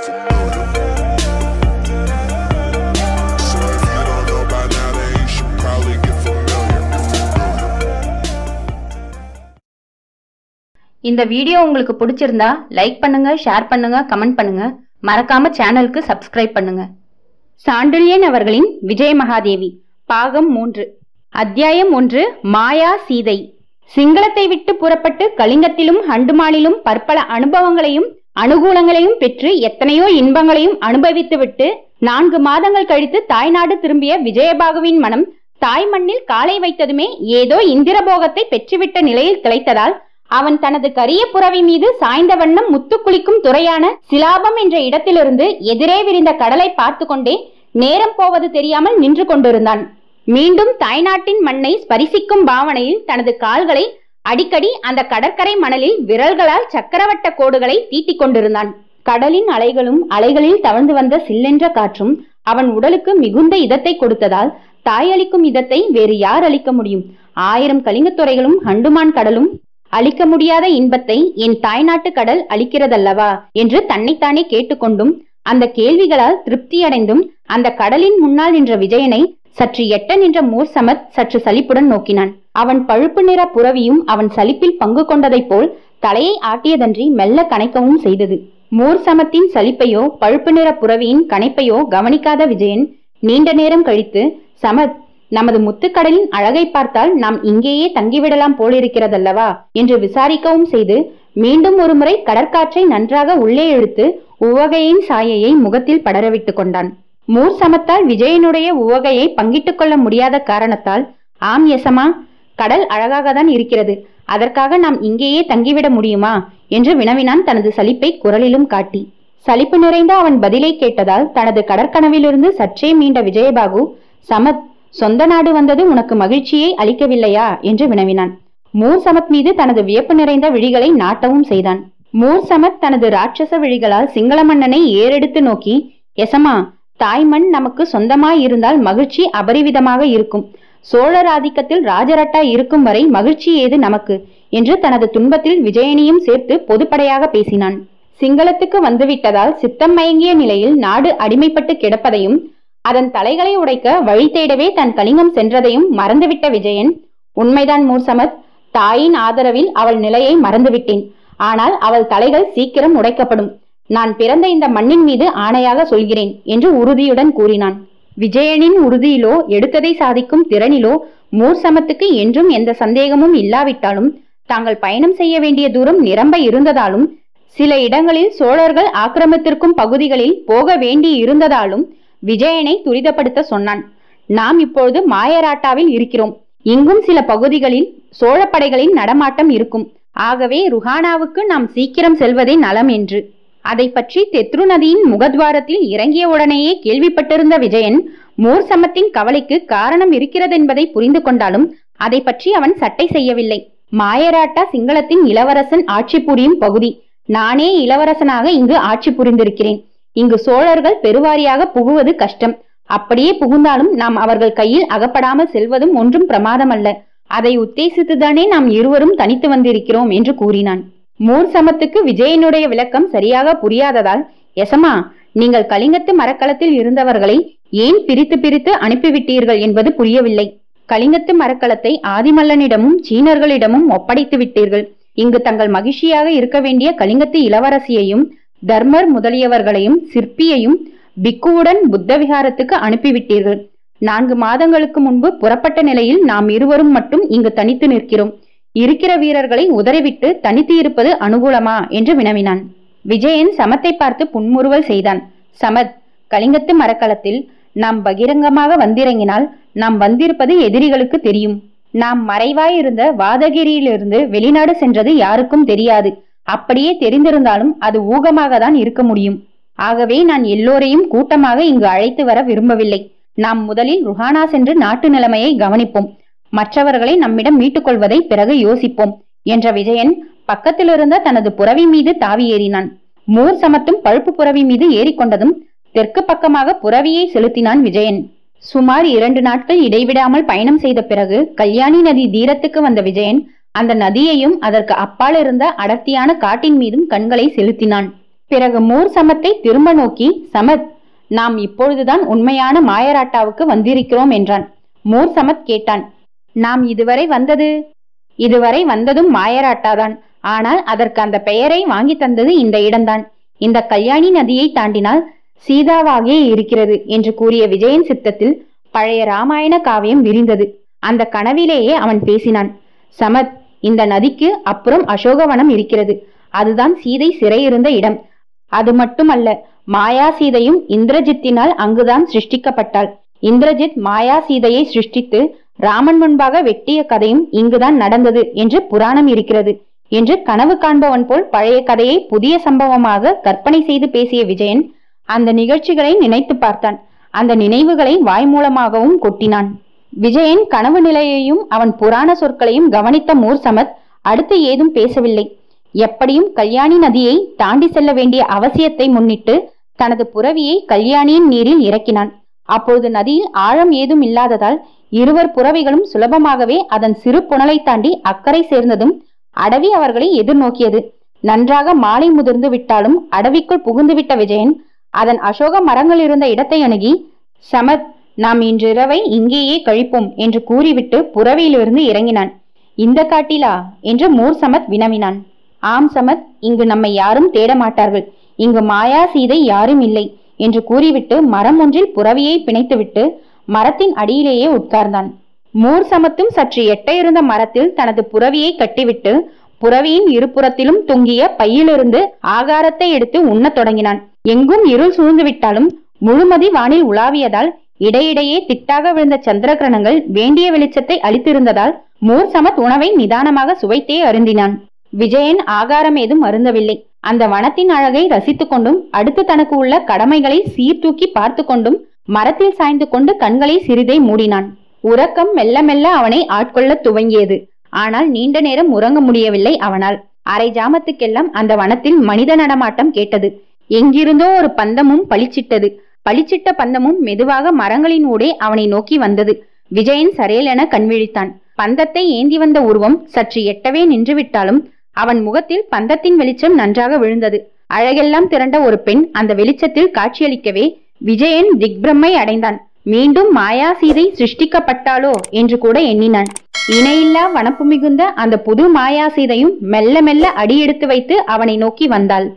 get familiar. So if you don't know by now, then you should probably get familiar. இந்த video உங்களுக்கு பிடிச்சிருந்தா like பண்ணுங்க, share பண்ணுங்க, comment பண்ணுங்க. மறக்காம சேனலுக்கு சப்ஸ்கிரைப் பண்ணுங்க. சாண்டில்யன் அவர்களின் விஜயமகாதேவி பாகம் 3 அத்தியாயம் 1 மாயா சீதை. சிங்களத்தை விட்டு புறப்பட்டு கலிங்கத்திலும் ஹண்டுமானிலும் பற்பல அனுபவங்களையும் அனுகூலங்களையும் பெற்று எத்தனையோ இன்பங்களையும் அனுபவித்துவிட்டு 4 மாதங்கள் கழித்து தாய்நாடு திரும்பிய விஜயபாகுவின் மனம் தாய் மண்ணில் காலை வைத்ததுமே ஏதோ இந்திரபோகத்தை பெற்றுவிட்ட நிலையில் திளைத்ததால் அவன் தனது கரிய புறவி மீது சாய்ந்த வண்ணம் முத்து குளிக்கும் துறையான சிலாபம் என்ற இடத்திலிருந்து எதிரே விரிந்த கடலை பார்த்து கொண்டே நேரம் போவது தெரியாமல் நின்று கொண்டிருந்தான். மீண்டும் தாய்நாட்டின் மண்ணை ஸ்பரிசிக்கும் பாவனையில் தனது கால்களை அடிக்கடி அந்த கடற்கரை மணலில் விரல்களால் சக்கரவட்ட கோடுகளை தீட்டிக் கொண்டிருந்தான். கடலின் அலைகளும் அலைகளில் தவழ்ந்து வந்த சில்லென்ற காற்றும் அவன் உடலுக்கு மிகுந்த இதத்தை கொடுத்ததால் தாய் அளிக்கும் இதத்தை வேறு யார் அளிக்க முடியும்? 1000 கலிங்கத்துறைகளும் ஹண்டுமான் கடலும் அளிக்க முடியாத இன்பத்தை என் தாய்நாட்டு கடல் அளிக்கிறதல்லவா என்று தன்னைத்தானே கேட்டுக்கொண்டும் அந்த கேள்விகளால் திருப்தியடைந்தும் அந்த கடலின் முன்னால் நின்ற விஜயனை சற்று எட்ட நின்ற மூர் சமத் சற்று சலிப்புடன் நோக்கினான். அவன் பழுப்பு நிற புறவியும் அவன் சலிப்பில் பங்கு கொண்டதைப் போல் தலையை ஆட்டியதன்றி மெல்ல கனைக்கவும் செய்தது. மூர் சமத்தின் சலிப்பையோ பழுப்பு நிற புறவியின் கனைப்பையோ கவனிக்காத விஜயன் நீண்ட நேரம் கழித்து, சமத், நமது முத்துக்கடலின் அழகை பார்த்தால் நாம் இங்கேயே தங்கிவிடலாம் போலிருக்கிறதல்லவா என்று விசாரிக்கவும் செய்து மீண்டும் ஒருமுறை கடற்காற்றை நன்றாக உள்ளே இழுத்து உவகையின் சாயையை முகத்தில் படரவிட்டு கொண்டான். மூர் சமத்தால் விஜயனுடைய உவகையை பங்கிட்டுக் கொள்ள முடியாத காரணத்தால், ஆம் யசமா, கடல் அழகாகத்தான் இருக்கிறது, அதற்காக நாம் இங்கேயே தங்கிவிட முடியுமா என்று வினவினான் தனது சலிப்பை குரலிலும் காட்டி. சலிப்பு நிறைந்த அவன் பதிலை கேட்டதால் தனது கடற்கனவிலிருந்து சற்றே மீண்ட விஜயபாகு, சமத், சொந்த நாடு வந்தது உனக்கு மகிழ்ச்சியை அளிக்கவில்லையா என்று வினவினான். மூர் சமத் மீது தனது வியப்பு நிறைந்த விழிகளை நாட்டவும் செய்தான். மூர் சமத் தனது ராட்சச விழிகளால் சிங்கள மன்னனை ஏறெடுத்து நோக்கி, எசமா, தாய்மண் நமக்கு சொந்தமாய் இருந்தால் மகிழ்ச்சி அபரிவிதமாக இருக்கும். சோழர் ஆதிக்கத்தில் ராஜரட்டா இருக்கும் வரை மகிழ்ச்சி ஏது நமக்கு என்று தனது துன்பத்தில் விஜயனையும் சேர்த்து பொதுப்படையாக பேசினான். சிங்களத்துக்கு வந்துவிட்டதால் சித்தம் மயங்கிய நிலையில் நாடு அடிமைப்பட்டு கிடப்பதையும் அதன் தலைகளை உடைக்க வழி தேடவே தன் கலிங்கம் சென்றதையும் மறந்துவிட்ட விஜயன், உண்மைதான் மூர் சமத், தாயின் ஆதரவில் அவள் நிலையை மறந்துவிட்டேன். ஆனால் அவள் தலைகள் சீக்கிரம் உடைக்கப்படும். நான் பிறந்த இந்த மண்ணின் மீது ஆணையாக சொல்கிறேன் என்று உறுதியுடன் கூறினான். விஜயனின் உறுதியிலோ எடுத்ததை சாதிக்கும் திறனிலோ மூர் சமத்துக்கு என்றும் எந்த சந்தேகமும் இல்லாவிட்டாலும் தாங்கள் பயணம் செய்ய வேண்டிய தூரம் நிரம்ப இருந்ததாலும் சில இடங்களில் சோழர்கள் ஆக்கிரமித்திருக்கும் பகுதிகளில் போக வேண்டி இருந்ததாலும் விஜயனை துரிதப்படுத்த சொன்னான். நாம் இப்பொழுது மாயராட்டாவில் இருக்கிறோம். இங்கும் சில பகுதிகளில் சோழப்படைகளின் நடமாட்டம் இருக்கும். ஆகவே ருஹானாவுக்கு நாம் சீக்கிரம் செல்வதே நலம் என்று. அதை பற்றி தெத்ரு நதியின் முகத்வாரத்தில் இறங்கிய உடனேயே கேள்விப்பட்டிருந்த விஜயன் மூர் சமத்தின் கவலைக்கு காரணம் இருக்கிறதென்பதை புரிந்து கொண்டாலும் அதை பற்றி அவன் சட்டை செய்யவில்லை. மாயராட்டா சிங்களத்தின் இளவரசன் ஆட்சி புரியும் பகுதி. நானே இளவரசனாக இங்கு ஆட்சி புரிந்திருக்கிறேன். இங்கு சோழர்கள் பெருவாரியாக புகுவது கஷ்டம். அப்படியே புகுந்தாலும் நாம் அவர்கள் கையில் அகப்படாமல் செல்வதும் ஒன்றும் பிரமாதம் அல்ல. அதை உத்தேசித்துதானே நாம் இருவரும் தனித்து வந்திருக்கிறோம் என்று கூறினான். மூர் சமத்துக்கு விஜயனுடைய விளக்கம் சரியாக புரியாததால், எசமா, நீங்கள் கலிங்கத்து மரக்களத்தில் இருந்தவர்களை ஏன் பிரித்து பிரித்து அனுப்பிவிட்டீர்கள் என்பது புரியவில்லை. கலிங்கத்து மரக்களத்தை ஆதிமல்லனிடமும் சீனர்களிடமும் ஒப்படைத்து விட்டீர்கள். இங்கு தங்கள் மகிழ்ச்சியாக இருக்க வேண்டிய கலிங்கத்து இளவரசியையும் தர்மர் முதலியவர்களையும் சிற்பியையும் பிக்குவுடன் புத்த விகாரத்துக்கு அனுப்பிவிட்டீர்கள். 4 மாதங்களுக்கு முன்பு புறப்பட்ட நிலையில் நாம் இருவரும் மட்டும் இங்கு தனித்து நிற்கிறோம். இருக்கிற வீரர்களை உதறிவிட்டு தனித்து இருப்பது அனுகூலமா என்று வினவினான். விஜயன் சமத்தை பார்த்து புன்முறுவல் செய்தான். சமத், கலிங்கத்து மரக்களத்தில் நாம் பகிரங்கமாக வந்திறங்கினால் நாம் வந்திருப்பது எதிரிகளுக்கு தெரியும். நாம் மறைவாயிருந்த வாதகிரியிலிருந்து வெளிநாடு சென்றது யாருக்கும் தெரியாது. அப்படியே தெரிந்திருந்தாலும் அது ஊகமாக தான் இருக்க முடியும். ஆகவே நான் எல்லோரையும் கூட்டமாக இங்கு அழைத்து வர விரும்பவில்லை. நாம் முதலில் ருஹானா சென்று நாட்டு நிலைமையை கவனிப்போம். மற்றவர்களை நம்மிடம் மீட்டுக் கொள்வதை பிறகு யோசிப்போம் என்ற விஜயன் பக்கத்திலிருந்த தனது புறவி மீது தாவி ஏறினான். மூர் சமத்தும் பழுப்பு புறவி மீது ஏறிக்கொண்டதும் தெற்கு பக்கமாக புறவியை செலுத்தினான் விஜயன். சுமார் 2 நாட்கள் இடைவிடாமல் பயணம் செய்த பிறகு கல்யாணி நதி தீரத்துக்கு வந்த விஜயன் அந்த நதியையும் அதற்கு அப்பால் இருந்த அடர்த்தியான காட்டின் மீதும் கண்களை செலுத்தினான். பிறகு மூர் சமத்தை திரும்ப நோக்கி, சமத், நாம் இப்பொழுதுதான் உண்மையான மாயராட்டாவுக்கு வந்திருக்கிறோம் என்றான். மூர் சமத் கேட்டான், நாம் இதுவரை வந்ததும் மாயராட்டாதான். ஆனால் அதற்கு அந்த பெயரை வாங்கி தந்தது இந்த இடம்தான். இந்த கல்யாணி நதியை தாண்டினால் சீதாவாகவே இருக்கிறது என்று கூறிய விஜயன் சித்தத்தில் பழைய ராமாயண காவியம் விரிந்தது. அந்த கனவிலேயே அவன் பேசினான். சமத், இந்த நதிக்கு அப்புறம் அசோகவனம் இருக்கிறது. அதுதான் சீதை சிறையிருந்த இடம். அது மட்டுமல்ல, மாயா சீதையும் இந்திரஜித்தினால் அங்குதான் சிருஷ்டிக்கப்பட்டாள். இந்திரஜித் மாயா சீதையை சிருஷ்டித்து ராமன் முன்பாக வெட்டிய கதையும் இங்குதான் நடந்தது என்று புராணம் இருக்கிறது என்று கனவு காண்பவன் போல் பழைய கதையை புதிய சம்பவமாக கற்பனை செய்து பேசிய விஜயன் அந்த நிகழ்ச்சிகளை நினைத்து பார்த்தான். அந்த நினைவுகளை வாய் மூலமாகவும் கொட்டினான். விஜயன் கனவு நிலையையும் அவன் புராண சொற்களையும் கவனித்த மூர் சமத் அடுத்து ஏதும் பேசவில்லை. எப்படியும் கல்யாணி நதியை தாண்டி செல்ல வேண்டிய அவசியத்தை முன்னிட்டு தனது புரவியை கல்யாணியின் நீரில் இறக்கினான். அப்பொழுது நதியில் ஆழம் ஏதும் இல்லாததால் இருவர் புரவிகளும் சுலபமாகவே அதன் சிறு புனலை தாண்டி அக்கறை சேர்ந்ததும் அடவி அவர்களை எதிர்நோக்கியது. நன்றாக மாலை முதிர்ந்து விட்டாலும் அடவிக்குள் புகுந்துவிட்ட விஜயன் அதன் அசோக மரங்கள் இருந்த இடத்தை அணுகி, சமத், நாம் இன்றிரவை இங்கேயே கழிப்போம் என்று கூறிவிட்டு புரவியிலிருந்து இறங்கினான். இந்த காட்டிலா என்று மூர் சமத் வினவினான். ஆம் சமத், இங்கு நம்மை யாரும் தேட மாட்டார்கள். இங்கு மாயா சீதை யாரும் இல்லை என்று கூறிவிட்டு மரம் ஒன்றில் புரவியை பிணைத்துவிட்டு மரத்தின் அடியிலேயே உட்கார்ந்தான். மூர் சமத்தும் சற்று எட்ட இருந்த மரத்தில் தனது புரவியை கட்டிவிட்டு புரவியின் இருபுறத்திலும் தொங்கிய பையிலிருந்து ஆகாரத்தை எடுத்து உண்ணத் தொடங்கினான். எங்கும் இருள் சூழ்ந்து விட்டாலும் முழுமதி வானில் உலாவியதால் இடையிடையே திட்டாக விழுந்த சந்திர கிரணங்கள் வேண்டிய வெளிச்சத்தை அளித்திருந்ததால் மூர் சமத் உணவை நிதானமாக சுவைத்தே அருந்தினான். விஜயன் ஆகாரம் ஏதும் அருந்தவில்லை. அந்த வனத்தின் அழகை ரசித்துக் கொண்டும் அடுத்து தனக்கு உள்ள கடமைகளை சீர்தூக்கி பார்த்து கொண்டும் மரத்தில் சாய்ந்து கொண்டு கண்களை சிறிதை மூடினான். உறக்கம் மெல்ல மெல்ல அவனை ஆட்கொள்ள துவங்கியது. ஆனால் நீண்ட நேரம் உறங்க முடியவில்லை அவனால். அரை ஜாமத்துக்கெல்லாம் அந்த வனத்தில் மனித நடமாட்டம் கேட்டது. எங்கிருந்தோ ஒரு பந்தமும் பளிச்சிட்டது. பளிச்சிட்ட பந்தமும் மெதுவாக மரங்களின் ஊடே அவனை நோக்கி வந்தது. விஜயன் சரேலென கண்விழித்தான். பந்தத்தை ஏந்தி வந்த உருவம் சற்று எட்டவே நின்றுவிட்டாலும் அவன் முகத்தில் பந்தத்தின் வெளிச்சம் நன்றாக விழுந்தது. அழகெல்லாம் திரண்ட ஒரு பெண் அந்த வெளிச்சத்தில் காட்சியளிக்கவே விஜயன் திக்பிரமை அடைந்தான். மீண்டும் மாயா சீதை சிருஷ்டிக்கப்பட்டாளோ என்று கூட எண்ணினான். இணையில்லா வனப்பு மிகுந்த அந்த புது மாயா சீதையும் மெல்ல மெல்ல அடியெடுத்து வைத்து அவனை நோக்கி வந்தாள்.